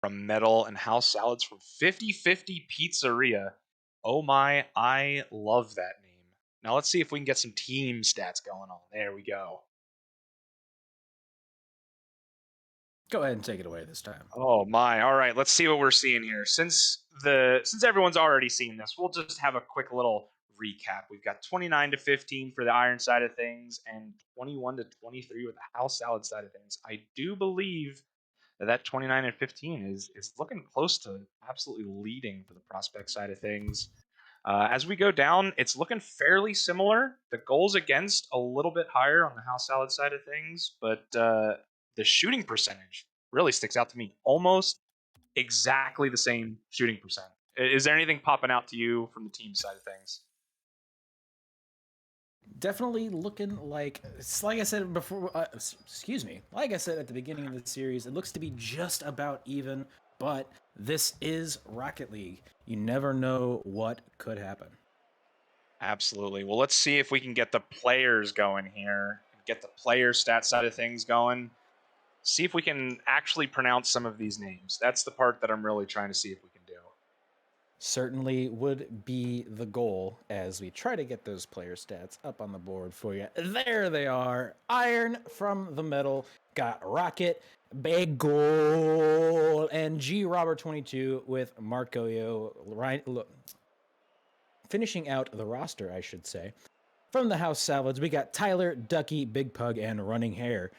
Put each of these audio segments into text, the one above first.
from Metal and House Salads from 50/50 Pizzeria. Oh my, I love that name. Now let's see if we can get some team stats going on. There we go. Go ahead and take it away this time. Oh my. All right, let's see what we're seeing here. Since everyone's already seen this, we'll just have a quick little recap. We've got 29-15 for the Iron side of things and 21-23 with the House Salad side of things. I do believe that 29-15 is looking close to absolutely leading for the prospect side of things. As we go down, it's looking fairly similar. The goals against a little bit higher on the House Salad side of things, but the shooting percentage really sticks out to me. Almost exactly the same shooting percent. Is there anything popping out to you from the team side of things? Definitely looking like I said before. Excuse me. Like I said at the beginning of the series, it looks to be just about even. But this is Rocket League. You never know what could happen. Absolutely. Well, let's see if we can get the players going here. Get the player stat side of things going. See if we can actually pronounce some of these names. That's the part that I'm really trying to see if we can do. Certainly would be the goal as we try to get those player stats up on the board for you. There they are. Iron from the Metal got Rocket, Big Goal, and G Robert 22 with Marco Yo. Right, look, finishing out the roster, I should say. From the House Salads, we got Tyler, Ducky, Big Pug, and Running Hair.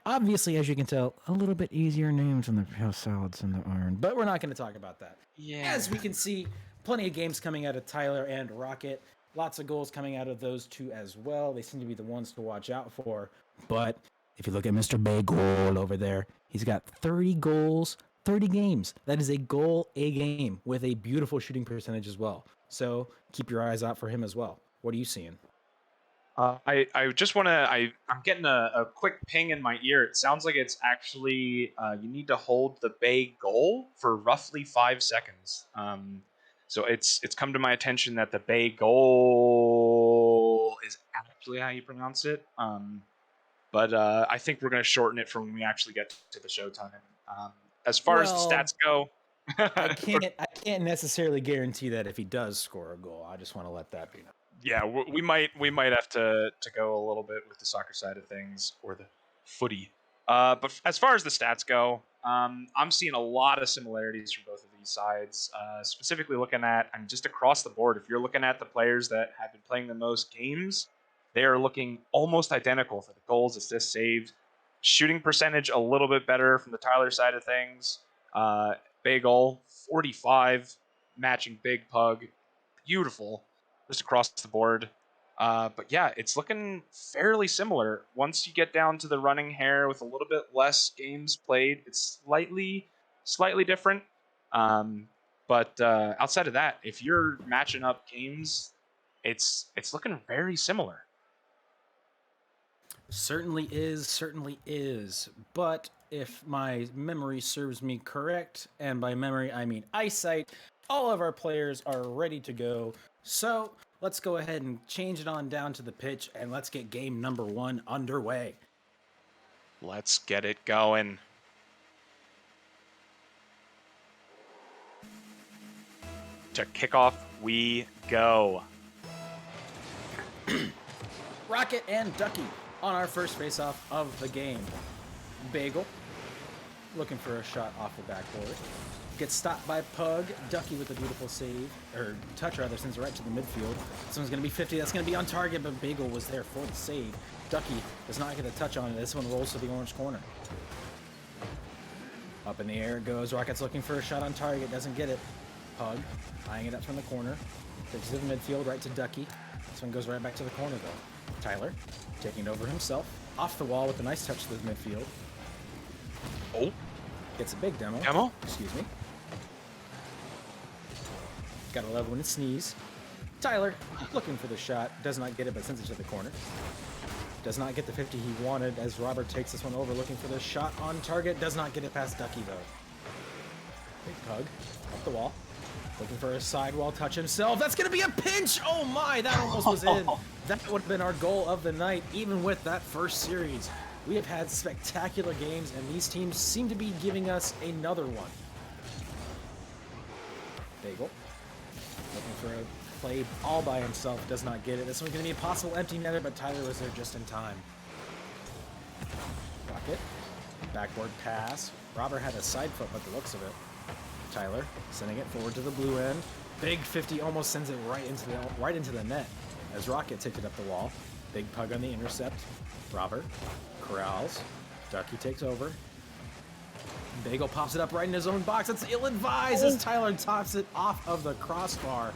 Obviously, as you can tell, a little bit easier names than the House Salads and the Iron, but we're not going to talk about that. Yeah. As we can see, plenty of games coming out of Tyler and Rocket. Lots of goals coming out of those two as well. They seem to be the ones to watch out for. But if you look at Mr. Big Goal over there, he's got 30 goals, 30 games. That is a goal a game with a beautiful shooting percentage as well. So keep your eyes out for him as well. What are you seeing? I just want to, I'm getting a quick ping in my ear. It sounds like it's actually, you need to hold the bay goal for roughly 5 seconds. So it's come to my attention that the bay goal is actually how you pronounce it. But I think we're going to shorten it for when we actually get to the showtime. As far as the stats go, I can't necessarily guarantee that if he does score a goal. I just want to let that be known. Yeah, we might have to go a little bit with the soccer side of things or the footy. But as far as the stats go, I'm seeing a lot of similarities from both of these sides. Specifically looking at, just across the board. If you're looking at the players that have been playing the most games, they are looking almost identical for the goals, assists, saved, shooting percentage a little bit better from the Tyler side of things. Bagel 45, matching Big Pug, beautiful. Just across the board. But yeah, it's looking fairly similar. Once you get down to the Running Hair with a little bit less games played, it's slightly different. But outside of that, if you're matching up games, it's looking very similar. Certainly is. But if my memory serves me correct, and by memory I mean eyesight, all of our players are ready to go. So let's go ahead and change it on down to the pitch, and let's get game number 1 underway. Let's get it going. To kick off, we go. Rocket and Ducky on our first face-off of the game. Bagel, looking for a shot off the backboard. Gets stopped by Pug. Ducky with a beautiful save, or touch rather, sends it right to the midfield. This one's going to be 50. That's going to be on target, but Bagel was there for the save. Ducky does not get a touch on it. This one rolls to the orange corner. Up in the air it goes. Rocket's looking for a shot on target. Doesn't get it. Pug eyeing it up from the corner. Takes it to the midfield, right to Ducky. This one goes right back to the corner, though. Tyler taking it over himself. Off the wall with a nice touch to the midfield. Oh. Gets a big demo. Demo? Excuse me. Gotta love when it sneeze. Tyler looking for the shot. Does not get it, but sends it to the corner. Does not get the 50 he wanted as Robert takes this one over looking for the shot on target. Does not get it past Ducky, though. Big Pug up the wall. Looking for a sidewall touch himself. That's going to be a pinch! Oh my, that almost was in. That would have been our goal of the night, even with that first series. We have had spectacular games, and these teams seem to be giving us another one. Bagel. Looking for a play all by himself. Does not get it. This one's going to be a possible empty netter, but Tyler was there just in time. Rocket. Backboard pass. Robert had a side foot by the looks of it. Tyler sending it forward to the blue end. Big 50 almost sends it right into the net as Rocket ticked it up the wall. Big Pug on the intercept. Robert corrals. Ducky takes over. Bagel pops it up right in his own box. That's ill-advised as Tyler tops it off of the crossbar.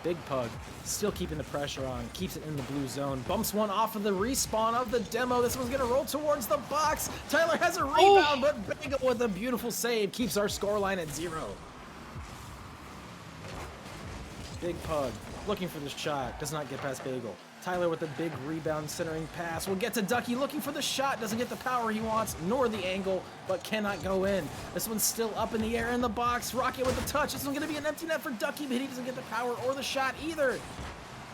Big Pug still keeping the pressure on, keeps it in the blue zone, bumps one off of the respawn of the demo. This one's gonna roll towards the box. Tyler has a rebound, but Bagel with a beautiful save keeps our scoreline at 0. Big Pug looking for the shot, does not get past Bagel. Tyler with a big rebound centering pass will get to Ducky looking for the shot, doesn't get the power he wants nor the angle, but cannot go in. This one's still up in the air in the box. Rocket with the touch. This one's gonna be an empty net for Ducky, but he doesn't get the power or the shot either.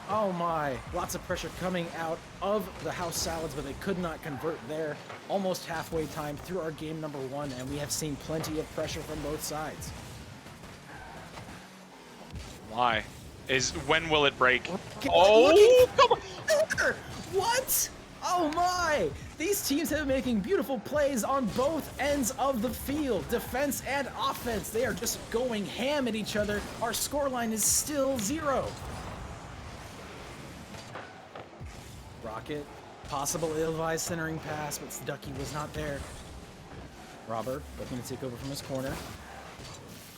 Oh my, lots of pressure coming out of the House Salads, but they could not convert there. Almost halfway time through our game number 1, and we have seen plenty of pressure from both sides. Why? When will it break? Oh, come on! What? Oh my! These teams have been making beautiful plays on both ends of the field, defense and offense. They are just going ham at each other. Our scoreline is still 0. Rocket, possible ill-advised centering pass, but Ducky was not there. Robert looking to take over from his corner.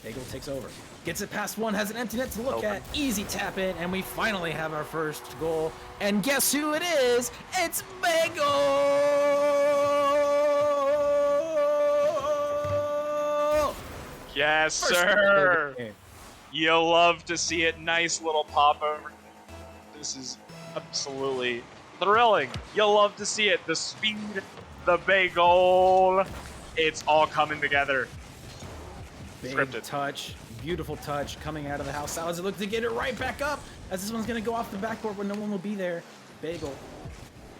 Bagel takes over. Gets it past one, has an empty net to look at. Easy tap in, and we finally have our first goal. And guess who it is? It's Bagel! Yes, sir! You'll love to see it. Nice little pop over. This is absolutely thrilling. You'll love to see it. The speed, the Bagel. It's all coming together. Big Scripted. touch, beautiful touch coming out of the House Salads. Look to get it right back up as this one's going to go off the backboard when no one will be there. Bagel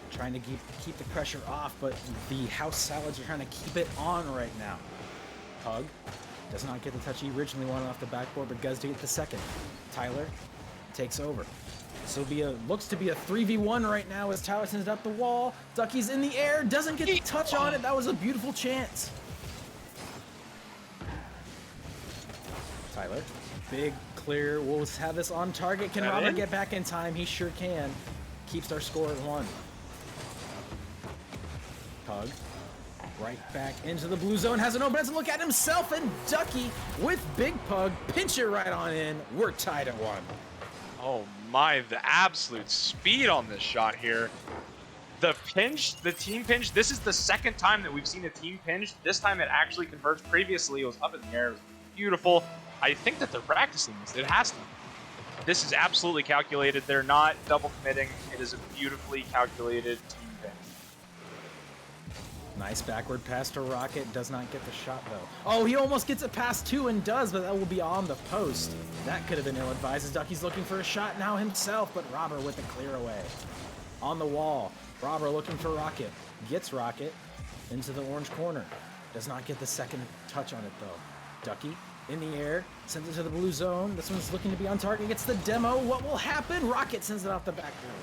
trying to keep the pressure off, but the House Salads are trying to keep it on right now. Pug does not get the touch he originally wanted off the backboard, but does get the second. Tyler takes over. This will be looks to be a 3v1 right now as Tyler sends it up the wall. Ducky's in the air, doesn't get the touch on it. That was a beautiful chance. Tyler, big clear, we'll have this on target. Can Robert get back in time? He sure can. Keeps our score at 1. Pug, right back into the blue zone, has an open to look at himself, and Ducky with Big Pug, pinch it right on in. We're tied at 1. Oh my, the absolute speed on this shot here. The pinch, the team pinch, this is the second time that we've seen a team pinch. This time it actually converts. Previously it was up in the air. It was beautiful. I think that they're practicing this. It has to be. This is absolutely calculated. They're not double committing. It is a beautifully calculated team pinch. Nice backward pass to Rocket. Does not get the shot, though. Oh, he almost gets it past 2 and does, but that will be on the post. That could have been ill-advised as Ducky's looking for a shot now himself, but Robert with the clear away. On the wall, Robert looking for Rocket. Gets Rocket into the orange corner. Does not get the second touch on it, though. Ducky in the air, sends it to the blue zone. This one's looking to be on target, gets the demo. What will happen? Rocket sends it off the backboard.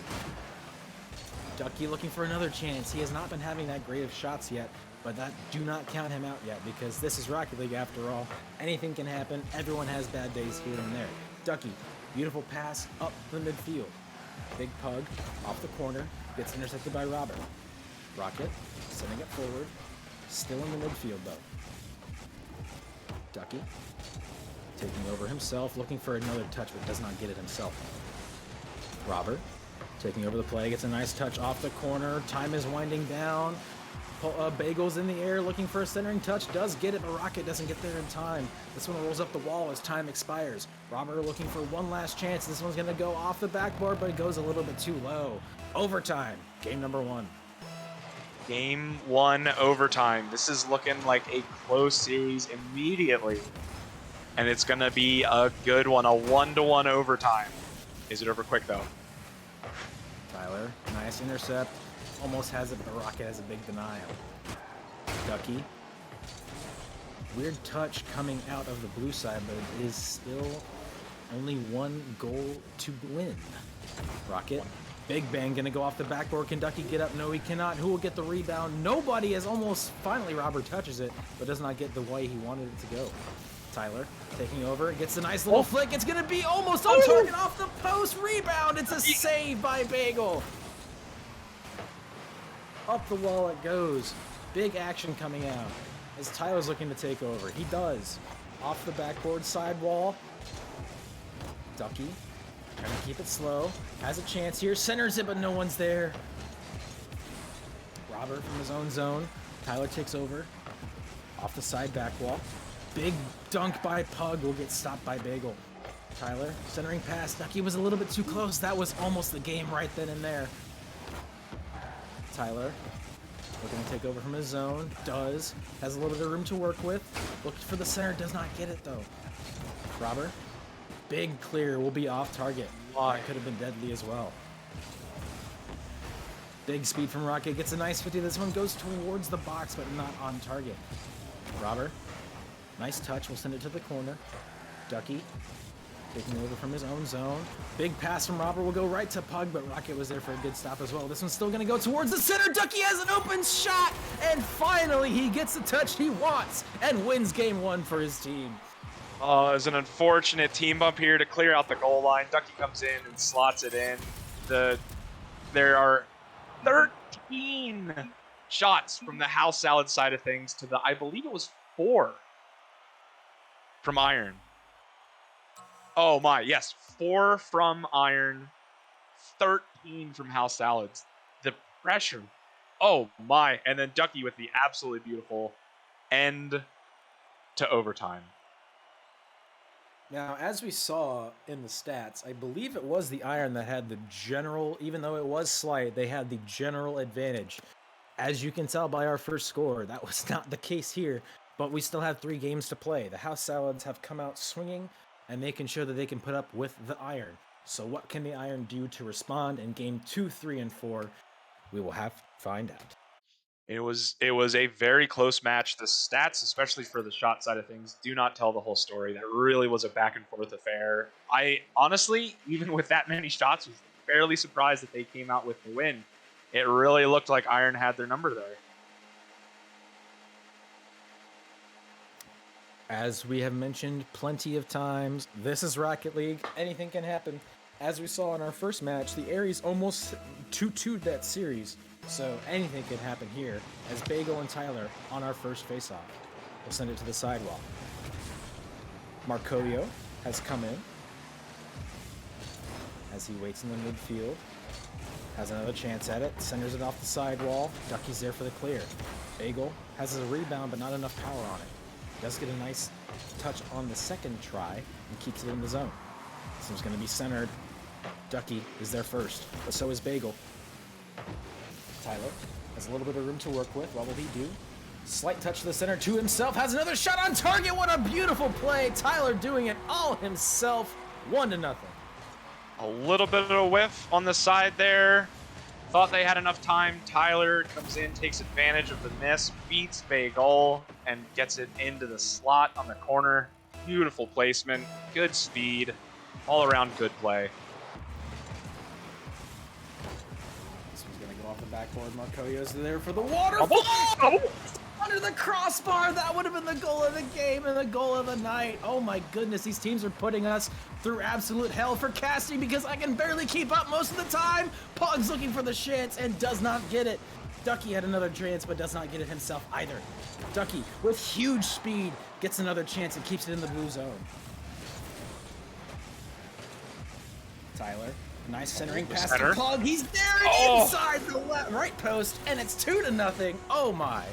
Ducky looking for another chance. He has not been having that great of shots yet, but that do not count him out yet because this is Rocket League after all. Anything can happen. Everyone has bad days here and there. Ducky, beautiful pass up the midfield. Big Pug off the corner, gets intercepted by Robert. Rocket sending it forward, still in the midfield though. Ducky taking over himself, looking for another touch, but does not get it himself. Robert taking over the play, gets a nice touch off the corner. Time is winding down. Bagel's in the air, looking for a centering touch. Does get it, but Rocket doesn't get there in time. This one rolls up the wall as time expires. Robert looking for one last chance. This one's going to go off the backboard, but it goes a little bit too low. Overtime. Game number 1. Game 1 overtime. This is looking like a close series immediately. And it's going to be a good one, a 1-to-1 overtime. Is it over quick, though? Tyler, nice intercept. almost has it, but the Rocket has a big denial. Ducky. Weird touch coming out of the blue side, but it is still only one goal to win. Rocket. Big Bang gonna go off the backboard. Can Ducky get up? No, he cannot. Who will get the rebound? Nobody, as almost finally Robert touches it, but does not get the way he wanted it to go. Tyler taking over, gets a nice little flick. It's gonna be almost on target off the post. Rebound. It's a save by Bagel. Up the wall it goes. Big action coming out as Tyler's looking to take over. He does. Off the backboard sidewall. Ducky trying to keep it slow. Has a chance here. Centers it, but no one's there. Robert from his own zone. Tyler takes over. Off the side back wall. Big dunk by Pug will get stopped by Bagel. Tyler centering pass. Ducky was a little bit too close. That was almost the game right then and there. Tyler looking to take over from his zone. Does. Has a little bit of room to work with. Looking for the center. Does not get it though. Robert. Big clear will be off target. That could have been deadly as well. Big speed from Rocket. Gets a nice 50. This one goes towards the box, but not on target. Robert. Nice touch. We'll send it to the corner. Ducky. Taking over from his own zone. Big pass from Robert will go right to Pug, but Rocket was there for a good stop as well. This one's still going to go towards the center. Ducky has an open shot, and finally he gets the touch he wants and wins game one for his team. Oh, it was an unfortunate team bump here to clear out the goal line. Ducky comes in and slots it in. There are 13 shots from the house salad side of things to the, I believe it was 4 from Iron. Oh my, yes, 4 from Iron, 13 from house salads. The pressure, oh my. And then Ducky with the absolutely beautiful end to overtime. Now, as we saw in the stats, I believe it was the Iron that had the general, even though it was slight, they had the general advantage. As you can tell by our first score, that was not the case here, but we still have 3 games to play. The House Salads have come out swinging and making sure that they can put up with the Iron. So what can the Iron do to respond in game 2, 3, and 4? We will have to find out. It was a very close match. The stats, especially for the shot side of things, do not tell the whole story. That really was a back and forth affair. I honestly, even with that many shots, was fairly surprised that they came out with the win. It really looked like Iron had their number there. As we have mentioned plenty of times, this is Rocket League. Anything can happen. As we saw in our first match, the Aries almost 2-2'd that series. So anything can happen here as Bagel and Tyler on our first face-off. We'll send it to the sidewalk. Marcoyo has come in as he waits in the midfield. Has another chance at it. Centers it off the sidewall. Ducky's there for the clear. Bagel has a rebound, but not enough power on it. Does get a nice touch on the second try and keeps it in the zone. This one's going to be centered. Ducky is there first, but so is Bagel. Tyler has a little bit of room to work with. What will he do? Slight touch to the center to himself. Has another shot on target. What a beautiful play. Tyler doing it all himself. 1-0. A little bit of a whiff on the side there. Thought they had enough time. Tyler comes in, takes advantage of the miss, beats Bagel, and gets it into the slot on the corner. Beautiful placement, good speed, all around good play. Off the backboard, Marcoyo's there for the waterfall! Under the crossbar! That would have been the goal of the game and the goal of the night. Oh my goodness, these teams are putting us through absolute hell for casting because I can barely keep up most of the time. Pug's looking for the chance and does not get it. Ducky had another chance but does not get it himself either. Ducky, with huge speed, gets another chance and keeps it in the blue zone. Tyler. Nice centering pass to Pug. He's there inside the right post, and it's 2-0. Oh my.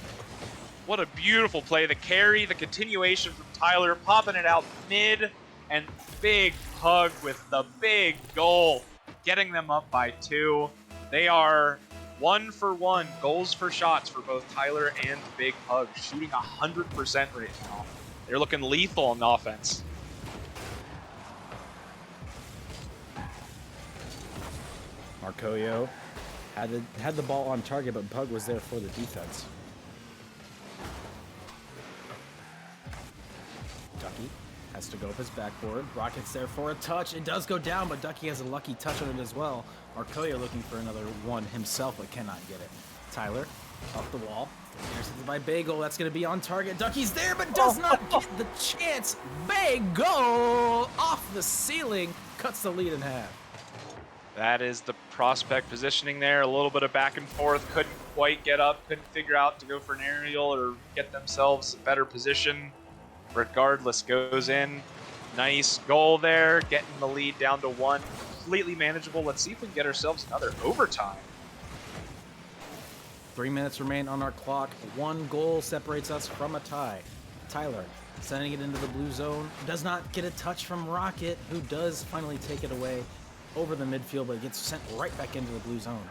What a beautiful play. The carry, the continuation from Tyler, popping it out mid, and big Pug with the big goal, getting them up by 2. They are 1 for 1, goals for shots for both Tyler and Big Pug, shooting 100% right now. They're looking lethal on offense. Marcoyo Had the ball on target, but Pug was there for the defense. Ducky has to go up his backboard. Rocket's there for a touch. It does go down, but Ducky has a lucky touch on it as well. Marcoya looking for another one himself, but cannot get it. Tyler off the wall. Intercepted by Bagel. That's going to be on target. Ducky's there, but does not get the chance. Bagel off the ceiling. Cuts the lead in half. That is the prospect positioning there. A little bit of back and forth. Couldn't quite get up. Couldn't figure out to go for an aerial or get themselves a better position. Regardless, goes in. Nice goal there. Getting the lead down to 1. Completely manageable. Let's see if we can get ourselves another overtime. 3 minutes remain on our clock. 1 goal separates us from a tie. Tyler sending it into the blue zone. Does not get a touch from Rocket, who does finally take it away over the midfield, but it gets sent right back into the blue zone.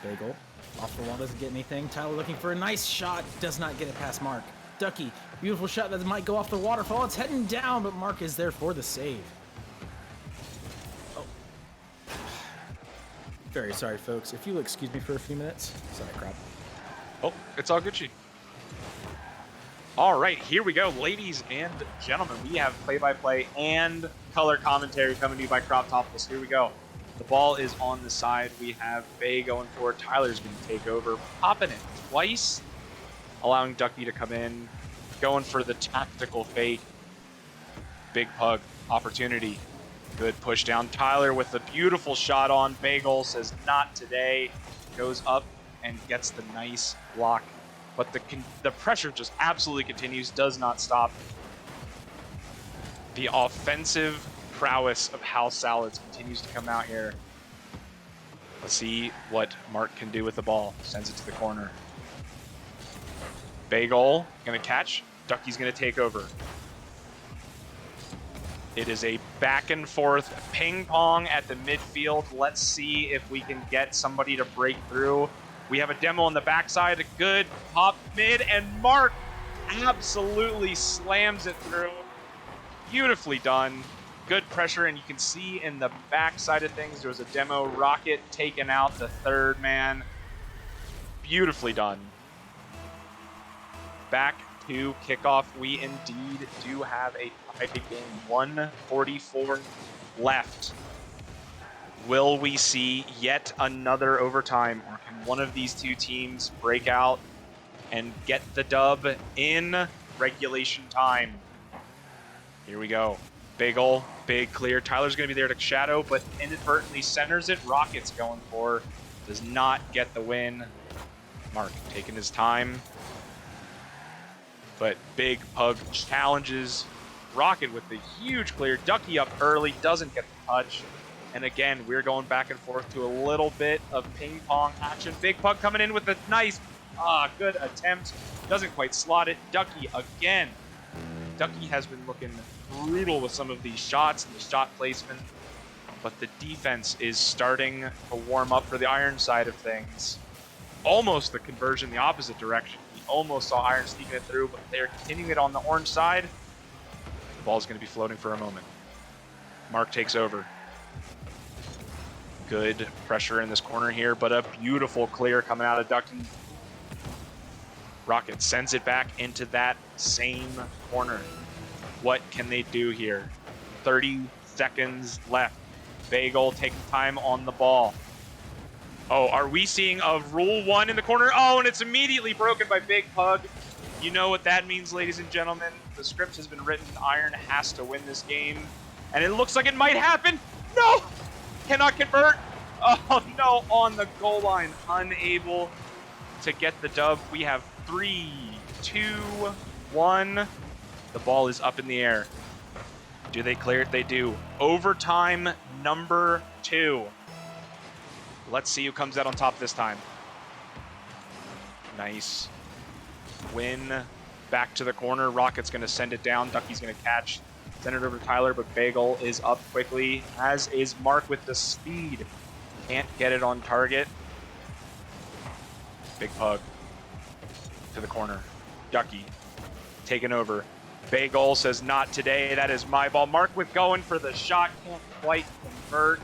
Bagel off the wall, doesn't get anything. Tyler looking for a nice shot. Does not get it past Mark. Ducky, beautiful shot that might go off the waterfall. It's heading down, but Mark is there for the save. Oh. Very sorry, folks. If you'll excuse me for a few minutes. Sorry, crap. Oh, it's all Gucci. All right, here we go, ladies and gentlemen. We have play-by-play and color commentary coming to you by Crop Topless. Here we go. The ball is on the side. We have Bay going for it. Tyler's going to take over, popping it twice, allowing Ducky to come in, going for the tactical fake. Big Pug opportunity. Good push down. Tyler with a beautiful shot on. Bagel says not today. Goes up and gets the nice block. But the pressure just absolutely continues, does not stop. The offensive prowess of House Salads continues to come out here. Let's see what Mark can do with the ball. Sends it to the corner. Bagel gonna catch. Ducky's gonna take over. It is a back and forth ping pong at the midfield. Let's see if we can get somebody to break through. We have a demo on the backside, a good pop mid, and Mark absolutely slams it through. Beautifully done. Good pressure, and you can see in the backside of things, there was a demo. Rocket taking out the third man. Beautifully done. Back to kickoff. We indeed do have a tie game. 1:44 left. Will we see yet another overtime, or can one of these two teams break out and get the dub in regulation time? Here we go. Bagel, big clear. Tyler's going to be there to shadow, but inadvertently centers it. Rocket's going for, does not get the win. Mark taking his time. But Big Pug challenges Rocket with the huge clear. Ducky up early, doesn't get the touch. And again, we're going back and forth to a little bit of ping pong action. Big Pug coming in with a nice, good attempt. Doesn't quite slot it. Ducky again. Ducky has been looking brutal with some of these shots and the shot placement. But the defense is starting to warm up for the Iron side of things. Almost the conversion the opposite direction. We almost saw Iron sneaking it through, but they're continuing it on the orange side. The ball's going to be floating for a moment. Mark takes over. Good pressure in this corner here, but a beautiful clear coming out of Ducky. Rocket sends it back into that same corner. What can they do here? 30 seconds left. Bagel taking time on the ball. Oh, are we seeing a Rule 1 in the corner? Oh, and it's immediately broken by Big Pug. You know what that means, ladies and gentlemen. The script has been written. Iron has to win this game. And it looks like it might happen. No! Cannot convert. Oh, no, on the goal line. Unable to get the dub. We have 3, 2, 1. The ball is up in the air. Do they clear it? They do. Overtime number 2. Let's see who comes out on top this time. Nice win. Back to the corner. Rocket's going to send it down. Ducky's going to catch. Send it over to Tyler, but Bagel is up quickly, as is Mark with the speed. Can't get it on target. Big Pug to the corner. Ducky taking over. Bagel says not today. That is my ball. Mark with going for the shot. Can't quite convert.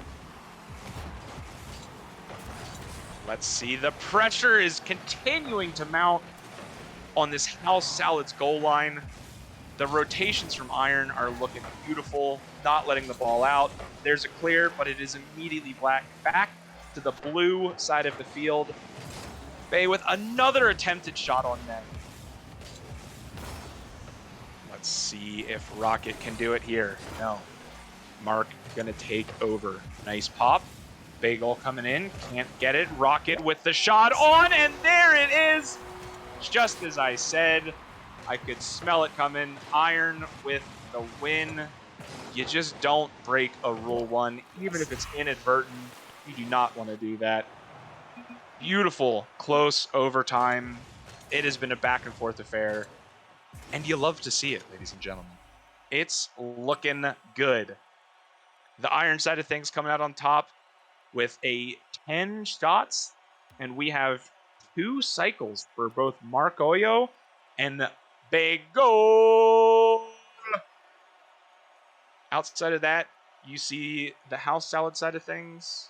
Let's see. The pressure is continuing to mount on this House Salads goal line. The rotations from Iron are looking beautiful, not letting the ball out. There's a clear, but it is immediately back to the blue side of the field. Bay with another attempted shot on net. Let's see if Rocket can do it here. No. Mark gonna take over. Nice pop. Bagel coming in, can't get it. Rocket with the shot on, and there it is! Just as I said, I could smell it coming. Iron with the win. You just don't break a Rule 1, even if it's inadvertent. You do not want to do that. Beautiful, close overtime. It has been a back and forth affair, and you love to see it, ladies and gentlemen. It's looking good. The Iron side of things coming out on top with a 10 shots, and we have 2 cycles for both Mark Oyo and Bagel. Outside of that, you see the House Salad side of things.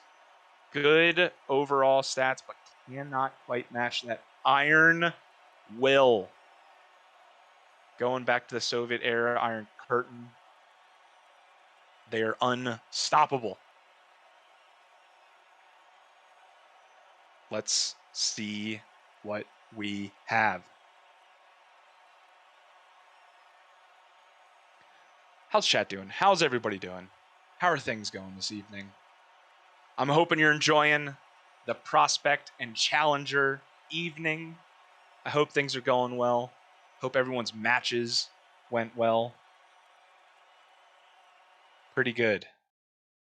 Good overall stats, but cannot quite match that Iron will. Going back to the Soviet era, Iron Curtain. They are unstoppable. Let's see what we have. How's chat doing? How's everybody doing? How are things going this evening? I'm hoping you're enjoying the Prospect and Challenger evening. I hope things are going well. Hope everyone's matches went well. Pretty good.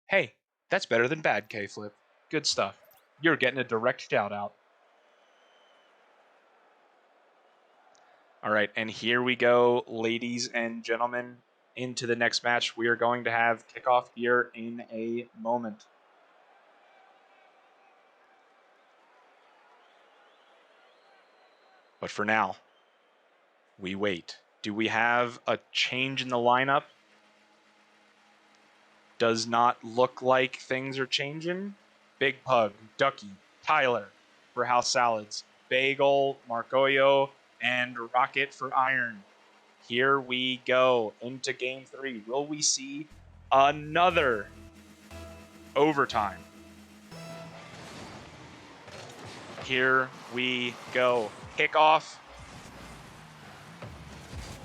Hey, that's better than bad, K-Flip. Good stuff. You're getting a direct shout out. All right, and here we go, ladies and gentlemen, into the next match. We are going to have kickoff here in a moment. But for now, we wait. Do we have a change in the lineup? Does not look like things are changing. Big Pug, Ducky, Tyler for House Salads, Bagel, Marcoyo, and Rocket for Iron. Here we go into game 3. Will we see another overtime? Here we go. Kickoff.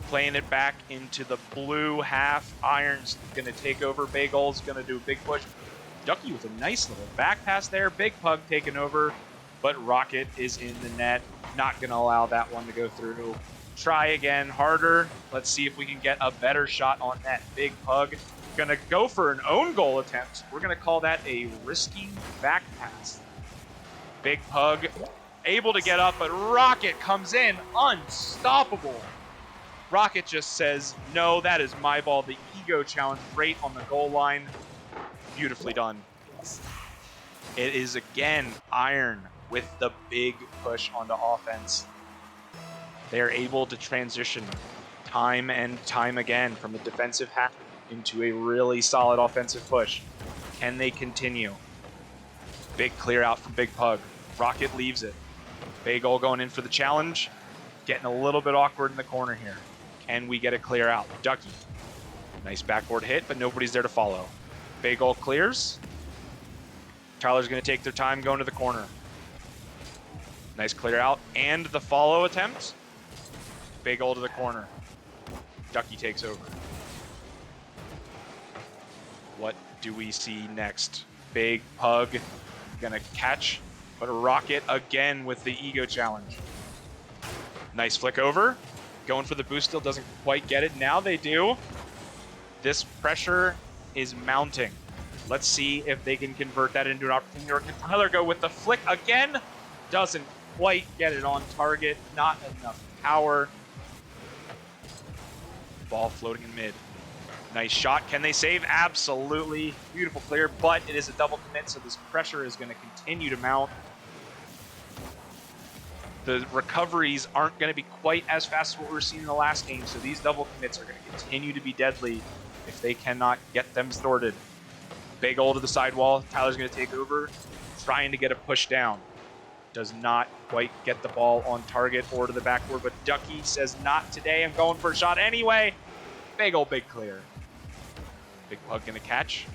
Playing it back into the blue half. Iron's going to take over. Bagel's going to do a big push. Ducky with a nice little back pass there. Big Pug taking over, but Rocket is in the net. Not going to allow that one to go through. Try again, harder. Let's see if we can get a better shot on net. Big Pug going to go for an own goal attempt. We're going to call that a risky back pass. Big Pug able to get up, but Rocket comes in unstoppable. Rocket just says, no, that is my ball. The ego challenge right on the goal line. Beautifully done. It is again Iron with the big push onto offense. They are able to transition time and time again from a defensive half into a really solid offensive push. Can they continue? Big clear out from Big Pug. Rocket leaves it. Bagel going in for the challenge. Getting a little bit awkward in the corner here. Can we get a clear out? Ducky. Nice backboard hit, but nobody's there to follow. Bagel clears. Tyler's going to take their time going to the corner. Nice clear out. And the follow attempt. Bagel to the corner. Ducky takes over. What do we see next? Big Pug going to catch, but Rocket again with the ego challenge. Nice flick over. Going for the boost still doesn't quite get it. Now they do. This pressure is mounting. Let's see if they can convert that into an opportunity. Or can Tyler go with the flick again? Doesn't quite get it on target. Not enough power. Ball floating in mid. Nice shot. Can they save? Absolutely. Beautiful clear, but it is a double commit, so this pressure is going to continue to mount. The recoveries aren't going to be quite as fast as what we were seeing in the last game, so these double commits are going to continue to be deadly if they cannot get them sorted. Big ol' to the sidewall. Tyler's going to take over, trying to get a push down. does not quite get the ball on target or to the backboard, but Ducky says not today. I'm going for a shot anyway. Big old big clear. Big Pug gonna catch.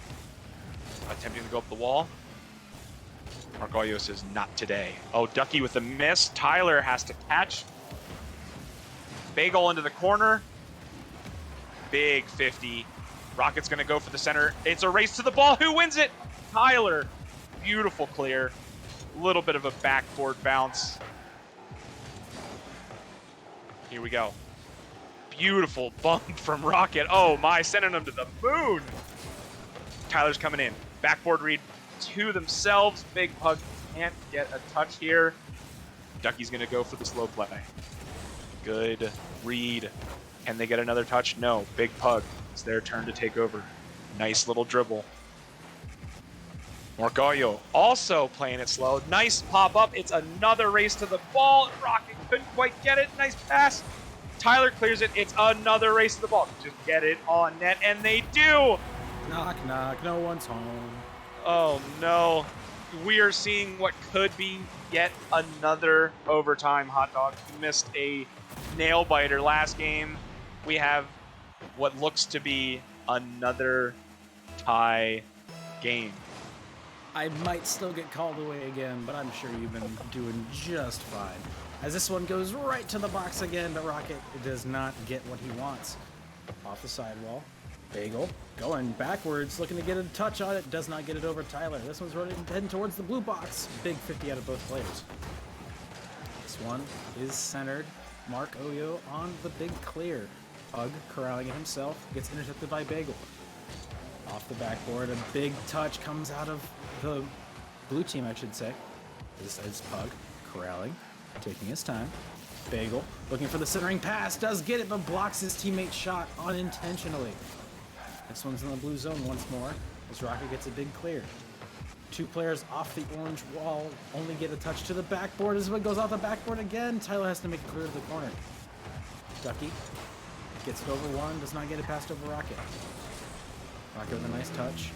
Attempting to go up the wall. Marcoyo says not today. Oh, Ducky with the miss. Tyler has to catch. Bagel into the corner. Big 50. Rocket's gonna go for the center. It's a race to the ball. Who wins it? Tyler. Beautiful clear. A little bit of a backboard bounce. Here we go. Beautiful bump from Rocket. Oh my, sending them to the moon. Tyler's coming in. Backboard read to themselves. Big Pug can't get a touch here. Ducky's gonna go for the slow play. Good read. Can they get another touch? No. Big Pug. It's their turn to take over. Nice little dribble. Marcoyo also playing it slow. Nice pop up. It's another race to the ball. Rocket couldn't quite get it. Nice pass. Tyler clears it. It's another race to the ball. Just get it on net, and they do. Knock, knock. No one's home. Oh, no. We are seeing what could be yet another overtime hot dog. We missed a nail biter last game. We have what looks to be another tie game. I might still get called away again, but I'm sure you've been doing just fine. As this one goes right to the box again, but Rocket does not get what he wants. Off the sidewall. Bagel going backwards, looking to get a touch on it. Does not get it over Tyler. This one's heading towards the blue box. Big 50 out of both players. This one is centered. Marcoyo on the big clear. Pug corralling it himself. Gets intercepted by Bagel. Off the backboard, a big touch comes out of the blue team, I should say. This is Pug corralling, taking his time. Bagel looking for the centering pass, does get it, but blocks his teammate's shot unintentionally. This one's in the blue zone once more, as Rocket gets a big clear. Two players off the orange wall only get a touch to the backboard as it goes off the backboard again. Tyler has to make it clear to the corner. Ducky gets it over one, does not get it past over Rocket. Rocket with a nice touch.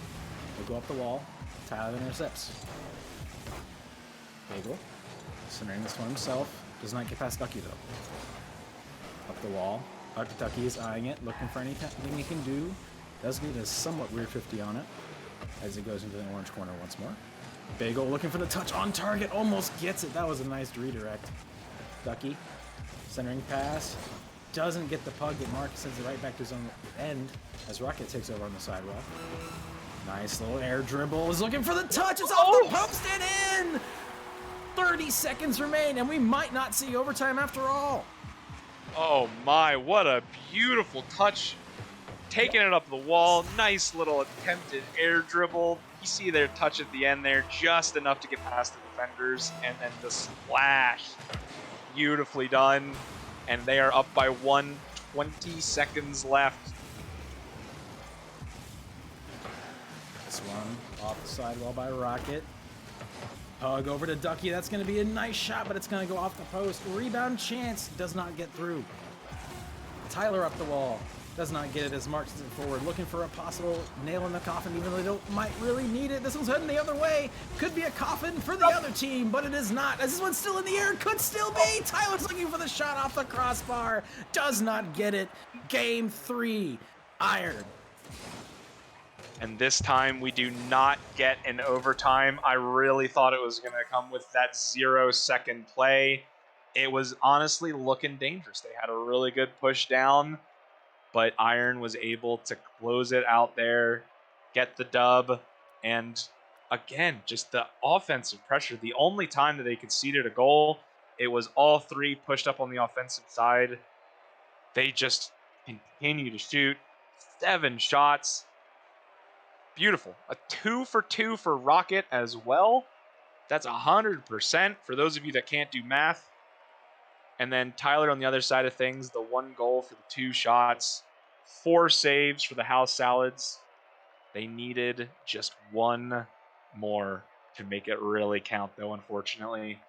They go up the wall. Tyler intercepts. Bagel centering this one himself. Does not get past Ducky though. Up the wall. Ducky is eyeing it, looking for anything he can do. Does get a somewhat weird 50 on it as it goes into the orange corner once more. Bagel looking for the touch on target, almost gets it. That was a nice redirect. Ducky centering pass. Doesn't get the Pug. Get Mark sends it right back to his own end as Rocket takes over on the sidewall. Nice little air dribble. Is looking for the touch. It's off the post and in. 30 seconds remain, and we might not see overtime after all. Oh my, what a beautiful touch. Taking it up the wall. Nice little attempted air dribble. You see their touch at the end there, just enough to get past the defenders, and then the splash. Beautifully done. And they are up by 20 seconds left. This one off the sidewall by Rocket. Pug over to Ducky. That's going to be a nice shot, but it's going to go off the post. Rebound chance. Does not get through. Tyler up the wall. Does not get it as Mark sends it forward. Looking for a possible nail in the coffin, even though they might really need it. This one's heading the other way. Could be a coffin for the other team, but it is not. As this one's still in the air, could still be. Tyler's looking for the shot off the crossbar. Does not get it. Game 3. Iron. And this time we do not get an overtime. I really thought it was going to come with that 0-second play. It was honestly looking dangerous. They had a really good push down, but Iron was able to close it out there, get the dub, and again, just the offensive pressure. The only time that they conceded a goal, it was all three pushed up on the offensive side. They just continue to shoot. 7 shots. Beautiful. A 2 for 2 for Rocket as well. That's 100% for those of you that can't do math. And then Tyler on the other side of things, the 1 goal for the 2 shots, 4 saves for the House Salads. They needed just 1 more to make it really count, though, unfortunately.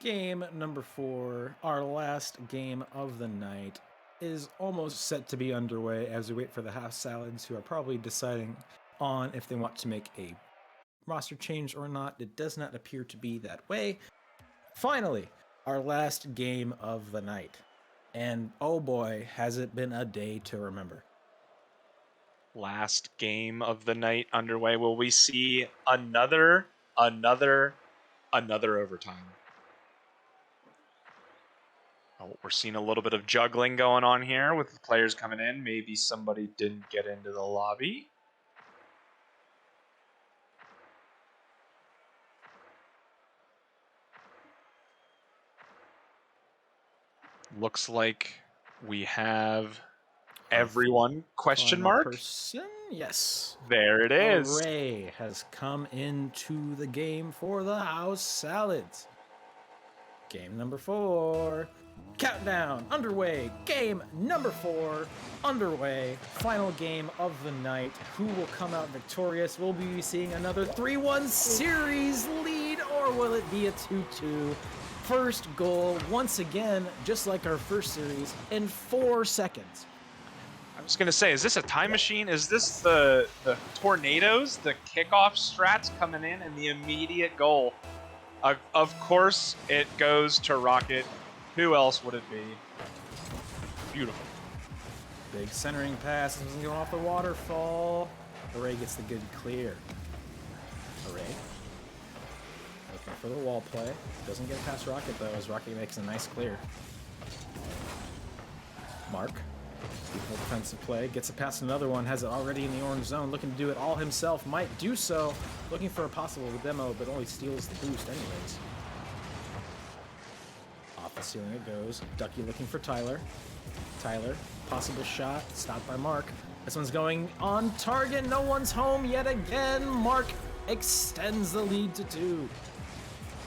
Game number 4, our last game of the night, is almost set to be underway as we wait for the House Salads, who are probably deciding on if they want to make a roster change or not. It does not appear to be that way. Finally, our last game of the night. And oh boy, has it been a day to remember. Last game of the night underway. Will we see another overtime? Oh, we're seeing a little bit of juggling going on here with the players coming in. Maybe somebody didn't get into the lobby. Looks like we have everyone, question mark? Person? Yes. There it is. Ray has come into the game for the house salads. Game number 4. Countdown underway. Game number 4 underway. Final game of the night. Who will come out victorious? Will we be seeing another 3-1 series lead, or will it be a 2-2? First goal, once again, just like our first series, in 4 seconds. I was going to say, is this a time machine? Is this the tornadoes, the kickoff strats coming in, and the immediate goal? Of course, it goes to Rocket. Who else would it be? Beautiful. Big centering pass. This doesn't go off the waterfall. Array gets the good clear. Array. Looking for the wall play. Doesn't get past Rocket, though, as Rocket makes a nice clear. Mark. Beautiful defensive play. Gets it past another one. Has it already in the orange zone. Looking to do it all himself. Might do so. Looking for a possible demo, but only steals the boost anyways. Off the ceiling it goes. Ducky looking for Tyler. Tyler. Possible shot. Stopped by Mark. This one's going on target. No one's home yet again. Mark extends the lead to 2.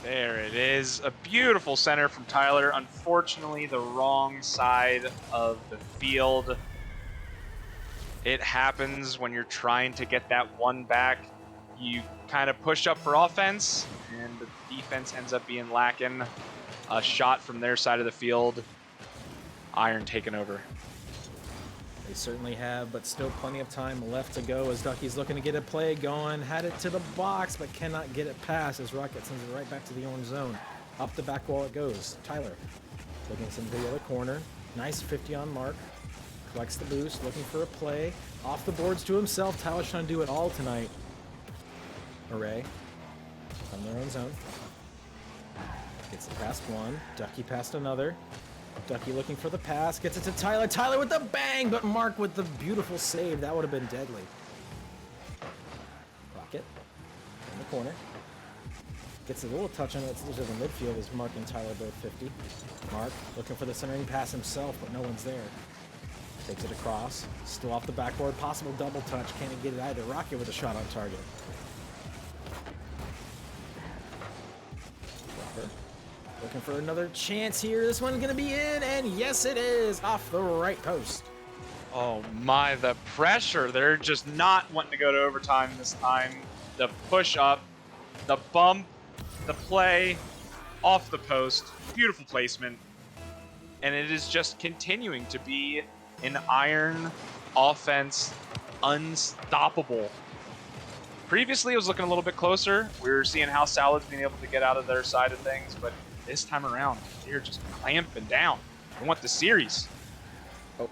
There it is. A beautiful center from Tyler. Unfortunately, the wrong side of the field. It happens when you're trying to get that one back. You kind of push up for offense, and the defense ends up being lacking. A shot from their side of the field. Iron taken over. They certainly have, but still plenty of time left to go as Ducky's looking to get a play going. Had it to the box, but cannot get it past as Rocket sends it right back to the orange zone. Up the back wall it goes. Tyler looking to the other corner. Nice 50 on Mark. Collects the boost, looking for a play. Off the boards to himself. Tyler's trying to do it all tonight. Array from their own zone. Gets it past one. Ducky past another. Ducky looking for the pass, gets it to Tyler. Tyler with the bang, but Mark with the beautiful save. That would have been deadly. Rocket in the corner. Gets a little touch on it to the midfield as Mark and Tyler both 50. Mark looking for the centering pass himself, but no one's there. Takes it across. Still off the backboard. Possible double touch. Can't get it either. Rocket with a shot on target. Looking for another chance here. This one's going to be in, and yes, it is. Off the right post. Oh my, the pressure. They're just not wanting to go to overtime this time. The push up, the bump, the play, off the post. Beautiful placement. And it is just continuing to be an Iron offense, unstoppable. Previously, it was looking a little bit closer. We were seeing how Salad's being able to get out of their side of things, but this time around, they're just clamping down. I want the series. Oh,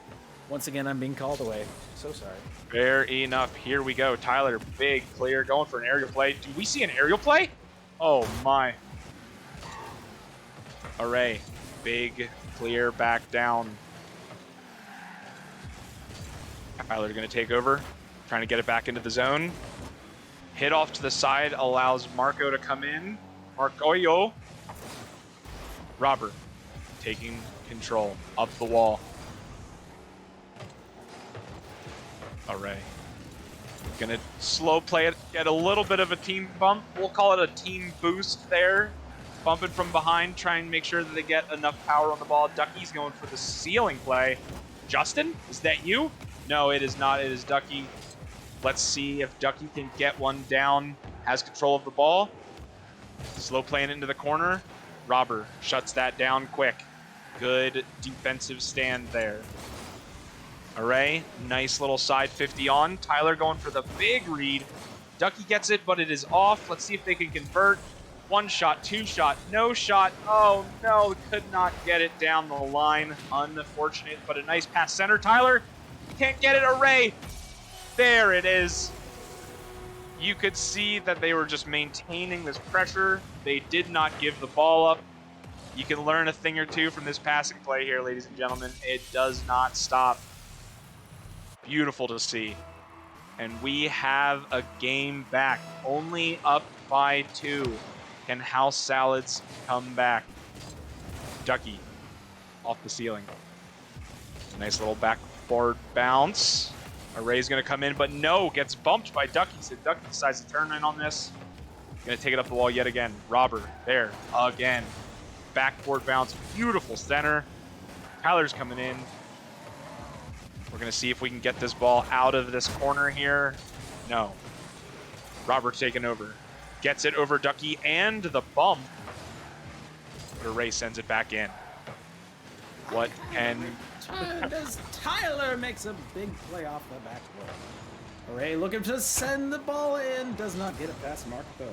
once again, I'm being called away. So sorry. Fair enough. Here we go. Tyler, big clear, going for an aerial play. Do we see an aerial play? Oh, my. Array, big clear, back down. Tyler going to take over, trying to get it back into the zone. Hit off to the side allows Marco to come in. Marcoyo. Robert taking control up the wall. Array. Gonna slow play it, get a little bit of a team bump. We'll call it a team boost there. Bumping from behind, try and make sure that they get enough power on the ball. Ducky's going for the ceiling play. Justin, is that you? No, it is not. It is Ducky. Let's see if Ducky can get one down. Has control of the ball. Slow playing into the corner. Robert shuts that down quick. Good defensive stand there. Array, nice little side 50 on. Tyler going for the big read. Ducky gets it, but it is off. Let's see if they can convert. 1 shot, 2 shot, no shot. Oh no, could not get it down the line. Unfortunate, but a nice pass center. Tyler, you can't get it. Array. There it is. You could see that they were just maintaining this pressure. They did not give the ball up. You can learn a thing or two from this passing play here, ladies and gentlemen. It does not stop. Beautiful to see. And we have a game back. Only up by 2. Can House Salads come back? Ducky off the ceiling. Nice little backboard bounce. Array's going to come in, but no, gets bumped by Ducky. So Ducky decides to turn in on this. Going to take it up the wall yet again. Robert, there, again. Backboard bounce, beautiful center. Tyler's coming in. We're going to see if we can get this ball out of this corner here. No. Robert taking over. Gets it over Ducky and the bump. But Array sends it back in. What can... Does Tyler makes a big play off the backboard. Array looking to send the ball in. Does not get it past Mark, though.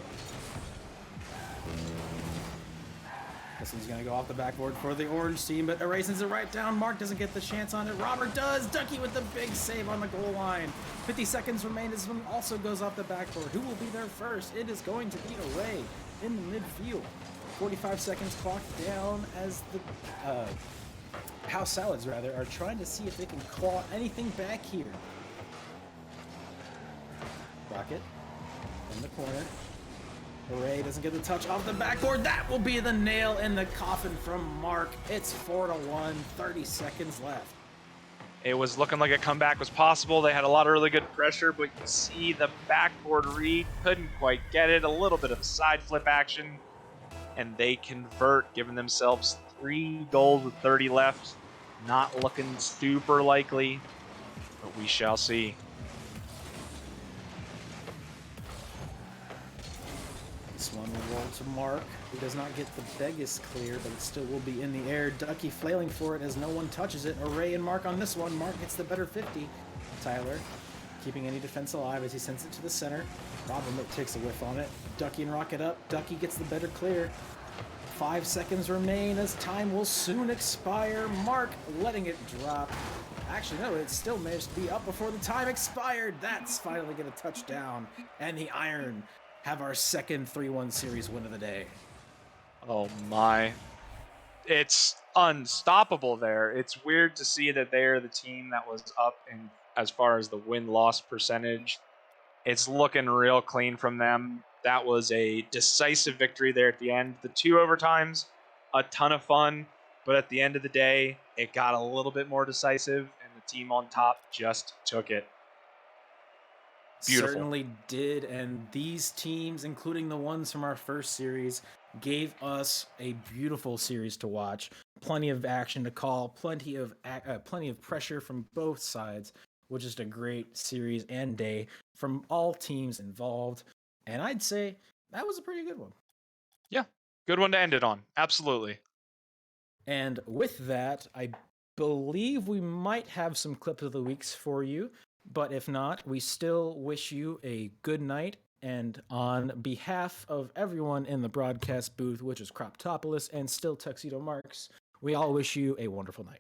This one's going to go off the backboard for the orange team, but Array sends it right down. Mark doesn't get the chance on it. Robert does. Ducky with the big save on the goal line. 50 seconds remain. This one also goes off the backboard. Who will be there first? It is going to be Array in the midfield. 45 seconds clocked down as the House Salads, rather, are trying to see if they can claw anything back here. Rocket in the corner. Array doesn't get the touch off the backboard. That will be the nail in the coffin from Mark. It's 4-1, 30 seconds left. It was looking like a comeback was possible. They had a lot of really good pressure, but you see the backboard read, couldn't quite get it. A little bit of side flip action, and they convert, giving themselves 3 goals with 30 left. Not looking super likely, but we shall see. This one will roll to Mark, who does not get the biggest clear, but it still will be in the air. Ducky flailing for it as no one touches it. Array and Mark on this one. Mark gets the better 50. Tyler keeping any defense alive as he sends it to the center. Robin takes a whiff on it. Ducky and Rocket up. Ducky gets the better clear. 5 seconds remain as time will soon expire. Mark letting it drop. Actually, no, it still managed to be up before the time expired. That's finally going to touch down. And the Iron have our second 3-1 series win of the day. Oh my. It's unstoppable there. It's weird to see that they're the team that was up in as far as the win-loss percentage. It's looking real clean from them. That was a decisive victory there at the end. The 2 overtimes, a ton of fun, but at the end of the day, it got a little bit more decisive, and the team on top just took it. Beautiful. Certainly did, and these teams, including the ones from our first series, gave us a beautiful series to watch. Plenty of action to call, plenty of pressure from both sides, which is a great series and day from all teams involved. And I'd say that was a pretty good one. Yeah, good one to end it on. Absolutely. And with that, I believe we might have some clips of the weeks for you. But if not, we still wish you a good night. And on behalf of everyone in the broadcast booth, which is Croptopolis and still Tuxedo Marks, we all wish you a wonderful night.